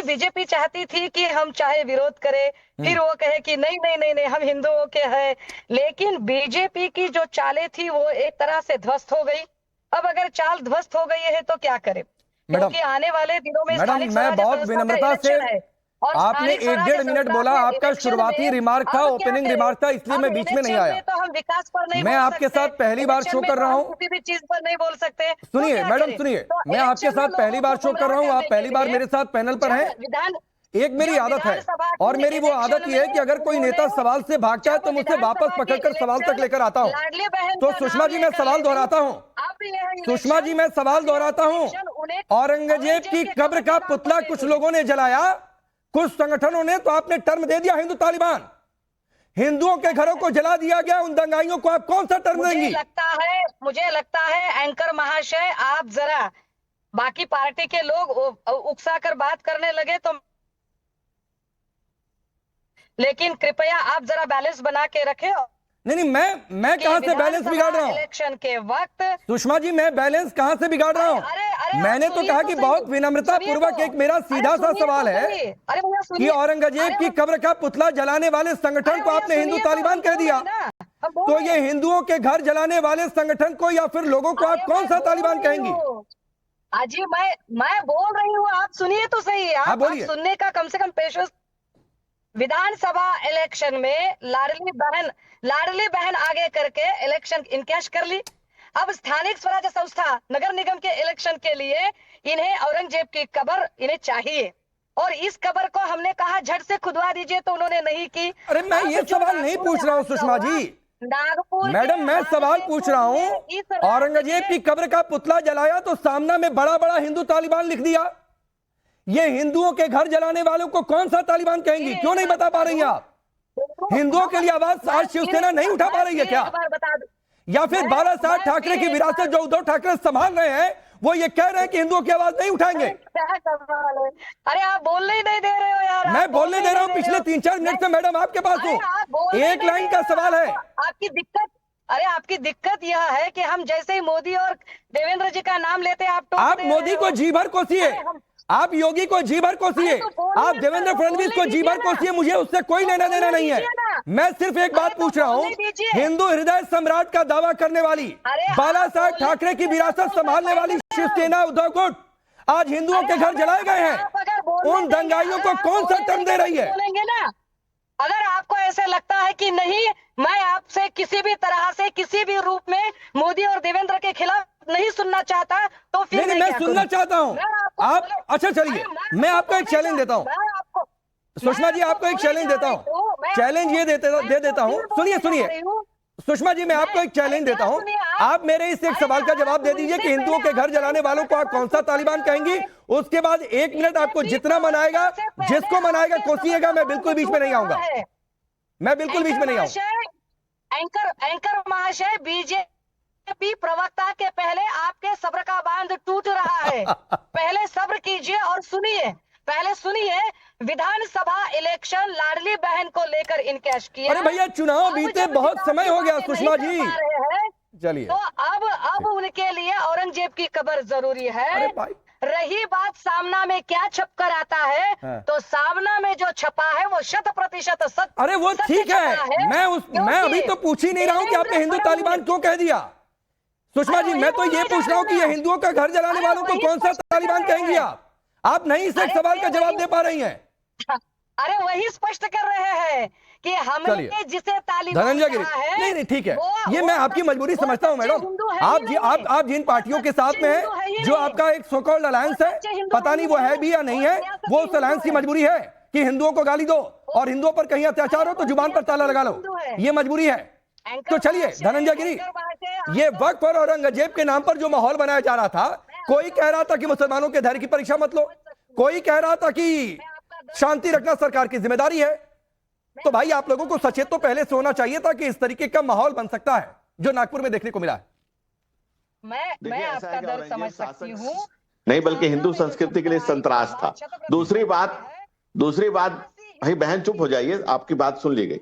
BJP चाहती थी कि हम चाहे विरोध करें, फिर वो कहे कि नहीं नहीं नहीं नहीं हम हिंदुओं के हैं। लेकिन बीजेपी की जो चालें थी वो एक तरह से ध्वस्त हो गई। अब अगर चाल ध्वस्त हो गई है तो क्या करें, मैडम, क्योंकि आने वाले दिनों में मैडम स्थानिक मैं स्वराज्य बहुत संस्थाओं का विनम्रता से, इलेक्शन है और आपने स्थानिक एक स्वराज्य डेढ़ मिनट संस्थाओं बोला, के आपका इलेक्शन शुरुआती में रिमार्क था, अब क्या ओपनिंग करें? रिमार्क था, इसलिए अब मैं बीच में नहीं इलेक्शन आया। में तो हम विकास पर नहीं मैं बोल आपके सकते, साथ पहली बार इलेक्शन शो में कर तो रहा हम हूं। किसी भी चीज पर नहीं बोल सकते, तो सुनिए क्या मैडम, करें? सुनिए, तो मैं आपके इलेक्शन में साथ पहली लोगों बार को शो कर रहा गुमराह हूं, आप करने के पहली बार लिए मेरे साथ पैनल पर हैं। जब विधान एक मेरी जब आदत है, विधानसभा और की मेरी वो आदत इलेक्शन ये है में कि अगर कोई उन्होंने नेता सवाल से भागता है जब तो मुझसे वापस विधानसभा की पकड़कर सवाल तक इलेक्शन लेकर आता हूं। लाडली बहन तो का सुषमा नाम जी, मैं लेकर सवाल ले रही, दोहराता हूं। अब यह सुषमा जी, मैं सवाल दोहराता हूं। औरंगजेब की कब्र का पुतला कुछ लोगों ने जलाया, कुछ संगठनों ने, तो आपने टर्म दे दिया हिंदू तालिबान। हिंदुओं के घरों को जला दिया गया, उन दंगाइयों को आप कौन सा टर्म देंगी? मुझे लगता है एंकर महाशय, आप जरा बाकी पार्टी के लोग उकसा कर बात करने लगे तो, लेकिन कृपया आप जरा बैलेंस बना के रखें। नहीं नहीं, मैं कहां से बैलेंस बिगाड़ रहा हूं? इलेक्शन के वक्त सुषमा जी, मैं बैलेंस कहां से बिगाड़ रहा हूं? मैंने तो कहा कि बहुत विनम्रता पूर्वक एक मेरा सीधा सा सवाल है कि औरंगजेब की कब्र का पुतला जलाने वाले संगठन को आपने हिंदू तालिबान कह दिया, तो ये हिंदुओं के घर जलाने वाले संगठन को या फिर लोगों को आप कौन सा तालिबान कहेंगी? अजी मैं बोल रही हूँ, आप सुनिए तो सही। आप सुनने का कम से कम पेशेंस। विधानसभा इलेक्शन में लाडली बहन आगे करके इलेक्शन इनकैश कर ली। अब स्थानिक स्वराज्य संस्था नगर निगम के इलेक्शन के लिए इन्हें औरंगजेब की कब्र इन्हें चाहिए, और इस कब्र को हमने कहा झट से खुदवा दीजिए तो उन्होंने नहीं की। अरे मैं ये सवाल नहीं पूछ रहा हूँ सुषमा जी, मैडम मैं सवाल पूछ रहा हूँ, औरंगजेब की कब्र का पुतला जलाया तो सामना में बड़ा बड़ा हिंदू तालिबान लिख दिया, ये हिंदुओं के घर जलाने वालों को कौन सा तालिबान कहेंगी? क्यों नहीं बता पा रही हैं आप? हिंदुओं के लिए आवाज आज शिवसेना नहीं उठा पा रही है क्या? या फिर बाला साहब ठाकरे की विरासत जो उद्धव ठाकरे संभाल रहे हैं, वो ये कह रहे हैं कि हिंदुओं की आवाज नहीं उठाएंगे? अरे आप बोलने ही नहीं दे रहे हो यार। मैं बोलने दे रहा हूँ, पिछले 3-4 मिनट से मैडम आपके पास हूँ, एक लाइन का सवाल है। आपकी दिक्कत यह है कि हम जैसे ही मोदी और देवेंद्र जी का नाम लेते हैं आप मोदी को जी भर कोसिए, आप योगी को जी भर कोसिए, आप देवेंद्र फडणवीस को जी भर कोसिए, मुझे उससे कोई लेना देना नहीं है। मैं सिर्फ एक बात पूछ रहा हूँ, हिंदू हृदय सम्राट का दावा करने वाली, बाला साहब ठाकरे की विरासत संभालने वाली शिवसेना उद्धव गुट आज हिंदुओं के घर जलाए गए हैं, उन दंगाइयों को कौन सा टर्म दे रही है? अगर आपको ऐसे लगता है कि नहीं, मैं आपसे किसी भी तरह से किसी भी रूप में मोदी और देवेंद्र के खिलाफ नहीं सुनना चाहता, तो फिर नहीं, मैं सुनना चाहता हूं। आप अच्छा चलिए, मैं आपको एक चैलेंज देता हूं, सुषमा जी, आपको एक चैलेंज देता हूं, चैलेंज ये दे देता हूं, सुनिए सुषमा जी, मैं आपको एक चैलेंज देता हूं, आप मेरे इस एक सवाल का जवाब दे दीजिए कि हिंदुओं के घर जलाने वालों को आप कौन सा तालिबान कहेंगी। उसके बाद 1 मिनट आपको जितना मनाएगा, जिसको मनाएगा कोसिएगा, मैं बिल्कुल बीच में नहीं आऊंगा, मैं बिल्कुल बीच में नहीं आऊंगा। एंकर महाशय, बीजेपी प्रवक्ता के पहले आपके सब्र का बांध टूट रहा है, पहले सब्र कीजिए और सुनिए, पहले सुनिए। विधानसभा इलेक्शन लाडली बहन को लेकर इनकैश किया। अरे भैया, चुनाव बीते बहुत समय हो गया सुषमा जी, चलिए। तो अब उनके लिए औरंगजेब की कब्र जरूरी है। रही बात सामना में क्या छप कर आता है, तो सामना में जो छपा है वो 100% सत्य। अरे वो ठीक है, मैं अभी तो पूछ ही नहीं रहा हूं कि आपने हिंदू तालिबान क्यों कह दिया। सुषमा जी, मैं तो ये पूछ रहा हूं कि ये हिंदुओं का घर जलाने वालों को कौन सा तालिबान कहेंगी आप नहीं इस एक सवाल का जवाब दे पा रही हैं। अरे वही स्पष्ट कर रहे हैं कि हमने जिसे तालिबान धनंजय गिरी, नहीं ठीक है, ये मैं आपकी मजबूरी समझता हूं मैडम, आप जिन पार्टियों के साथ में हैं, जो आपका एक सो कॉल्ड अलायंस है, पता नहीं वो है भी या नहीं है, वो उस अलायंस की मजबूरी है कि हिंदुओं को गाली दो और हिंदुओं पर कहीं अत्याचार हो तो जुबान पर ताला लगा लो, ये मजबूरी है। तो चलिए धनंजय गिरी, ये वक्फ और औरंगजेब के नाम पर जो माहौल बनाया जा रहा था, कोई कह रहा था कि मुसलमानों के धैर्य की परीक्षा मत लो, कोई कह रहा था कि शांति रखना सरकार की जिम्मेदारी है। तो भाई आप लोगों को सचेत तो पहले से होना चाहिए था कि इस तरीके का माहौल बन सकता है जो नागपुर में देखने को मिला है। मैं आपका दर्द समझ सकती हूं, नहीं बल्कि हिंदू संस्कृति के लिए संतरास था। दूसरी बात भाई बहन चुप हो जाइए, आपकी बात सुन ली गई।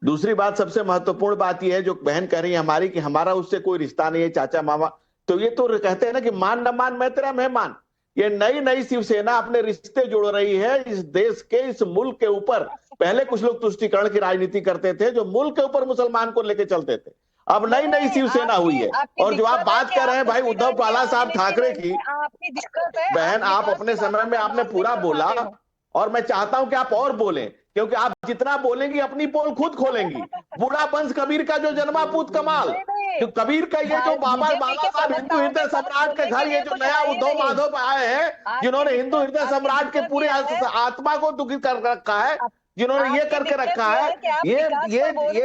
दूसरी बात, सबसे महत्वपूर्ण बात यह है जो बहन कह रही है हमारी कि हमारा उससे कोई रिश्ता नहीं है, चाचा मामा, तो ये तो कहते हैं ना कि मान न मान मैं तेरा मेहमान। ये नई नई शिवसेना अपने रिश्ते जोड़ रही है इस देश के, इस मुल्क के ऊपर। पहले कुछ लोग तुष्टीकरण की राजनीति करते थे, जो मुल्क के ऊपर मुसलमान को लेकर चलते थे। अब नई नई शिवसेना हुई है। और जो आप बात कर रहे हैं भाई उद्धव बाला साहब ठाकरे की, बहन आप अपने समय में आपने पूरा बोला, और मैं चाहता हूं कि आप और बोलें, क्योंकि आप जितना बोलेंगी अपनी पोल खुद खोलेंगी। बूढ़ा वंश कबीर का जो जन्मापूत कमाल, तो कबीर का ये जो बाबा बाला साहब हिंदू हृदय सम्राट के घर, ये जो नया उद्धव माधव आए हैं जिन्होंने हिंदू हृदय सम्राट के पूरे आत्मा को दुखी कर रखा है, जिन्होंने ये करके रखा है, ये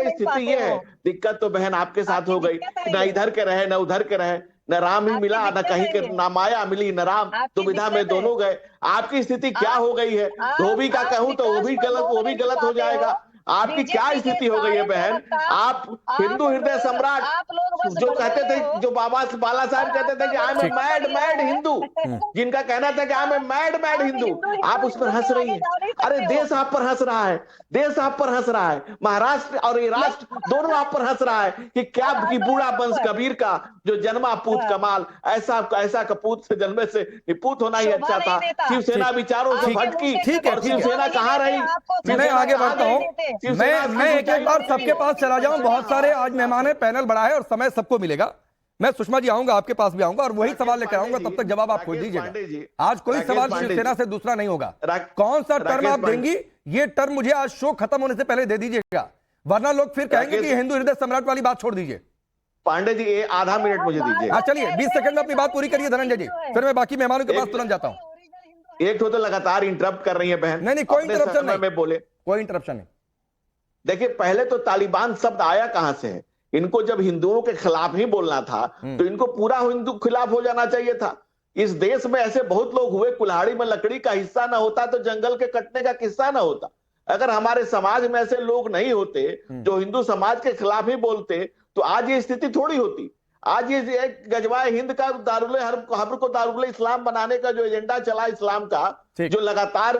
स्थिति ये है। दिक्कत तो बहन आपके साथ हो गई, न इधर के रहे न उधर के रहे, न राम ही मिला न कहीं के, न माया मिली न राम, दुविधा में दोनों गए। आपकी स्थिति क्या हो गई है? धोबी का कहूं तो वो भी गलत हो जाएगा। आपकी क्या स्थिति हो गई है बहन? आप हिंदू हृदय सम्राट जो कहते थे, जो बाबा बाला साहब कहते थे कि I am a mad Hindu, जिनका कहना था कि I am a mad Hindu, आप उस पर हंस रही है। अरे देश आप पर हंस रहा है, देश आप पर हंस रहा है, महाराष्ट्र और ये राष्ट्र दोनों आप पर हंस रहा है कि क्या कि बूढ़ा वंश कबीर का जो जन्मापूत कमाल, ऐसा कपूत से जन्मे से निपूत होना ही अच्छा था। शिवसेना विचारों से भटकी और शिवसेना कहाँ रही? मैं आगे बढ़ता हूँ, मैं एक बार सबके पास चला जाऊं। बहुत सारे आज मेहमान है, पैनल बड़ा है और समय सबको मिलेगा। मैं सुषमा जी आऊंगा, आपके पास भी आऊंगा और वही सवाल लेकर आऊंगा, तब तक जवाब आप खोज दीजिएगा। आज कोई सवाल शिवसेना से दूसरा नहीं होगा। कौन सा टर्म आप देंगी, ये टर्म मुझे आज शो खत्म होने से पहले दे दीजिएगा, वरना लोग फिर कहेंगे कि हिंदू हृदय सम्राट वाली बात छोड़ दीजिए। पांडे जी आधा मिनट मुझे दीजिए। हाँ चलिए 20 सेकंड में अपनी बात पूरी करिए धनंजय जी, फिर मैं बाकी मेहमानों के पास तुरंत जाता हूँ। एक तो लगातार इंटरप्ट कर रही है बहन। नहीं कोई इंटरप्शन नहीं, बोले कोई इंटरप्शन नहीं। देखिए पहले तो तालिबान शब्द आया कहां से है? इनको जब हिंदुओं के खिलाफ ही बोलना था तो इनको पूरा हिंदू खिलाफ हो जाना चाहिए था। इस देश में ऐसे बहुत लोग हुए, कुल्हाड़ी में लकड़ी का हिस्सा ना होता तो जंगल के कटने का किस्सा ना होता। अगर हमारे समाज में ऐसे लोग नहीं होते जो हिंदू समाज के खिलाफ ही बोलते, तो आज ये स्थिति थोड़ी होती। आज ये एक गजवाए हिंद का दारुल हर्ब को दारुल इस्लाम बनाने का जो एजेंडा चला इस्लाम का, जो लगातार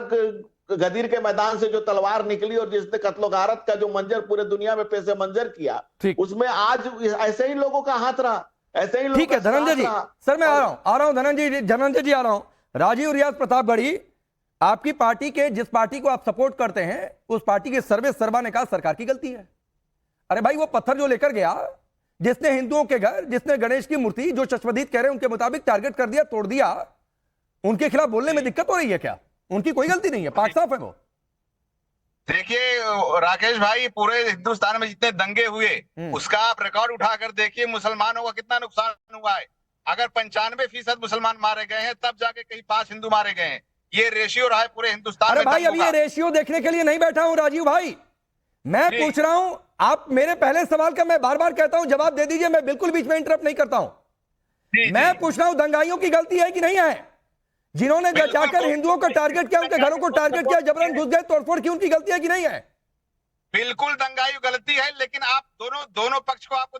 गदीर के मैदान से जो तलवार निकली और जिसने कत्लो गारत का जो मंजर पूरे दुनिया में पेशे मंजर किया, उसमें आज ऐसे ही लोगों का हाथ रहा, ऐसे ही। ठीक है धनंजय जी, सर मैं आ रहा हूं धनंजय जी आ रहा हूं। राजीव रियाज प्रतापगढ़ी, आपकी पार्टी के, जिस पार्टी को आप सपोर्ट करते हैं, उस पार्टी के सर्वे सर्वा ने कहा सरकार की गलती है। अरे भाई वो पत्थर जो लेकर गया, जिसने हिंदुओं के घर, जिसने गणेश की मूर्ति जो चश्मदीद कह रहे हैं उनके मुताबिक टारगेट कर दिया, तोड़ दिया, उनके खिलाफ बोलने में दिक्कत हो रही है क्या? उनकी कोई गलती नहीं है, पाक साफ है वो। देखिए राकेश भाई, पूरे हिंदुस्तान में जितने दंगे हुए उसका आप रिकॉर्ड उठाकर देखिए, मुसलमानों का कितना नुकसान हुआ है। अगर 95% मुसलमान मारे गए हैं तब जाके कहीं 5 हिंदू मारे गए हैं। ये रेशियो रहा है पूरे हिंदुस्तान में। अरे भाई अभी ये रेशियो देखने के लिए नहीं बैठा हूं राजीव भाई, मैं पूछ रहा हूं। आप मेरे पहले सवाल का मैं बार बार कहता हूं जवाब दे दीजिए, मैं बिल्कुल बीच में इंटरप्ट नहीं करता हूं। मैं पूछ रहा हूं दंगाइयों की गलती है कि नहीं है? जिन्होंने जाकर हिंदुओं को टारगेट किया, उनके घरों को टारगेट किया, जबरन घुस गए, तोड़फोड़ की, उनकी गलती है कि नहीं है? बिल्कुल दंगाई गलती है, लेकिन आप दोनों पक्ष को आपको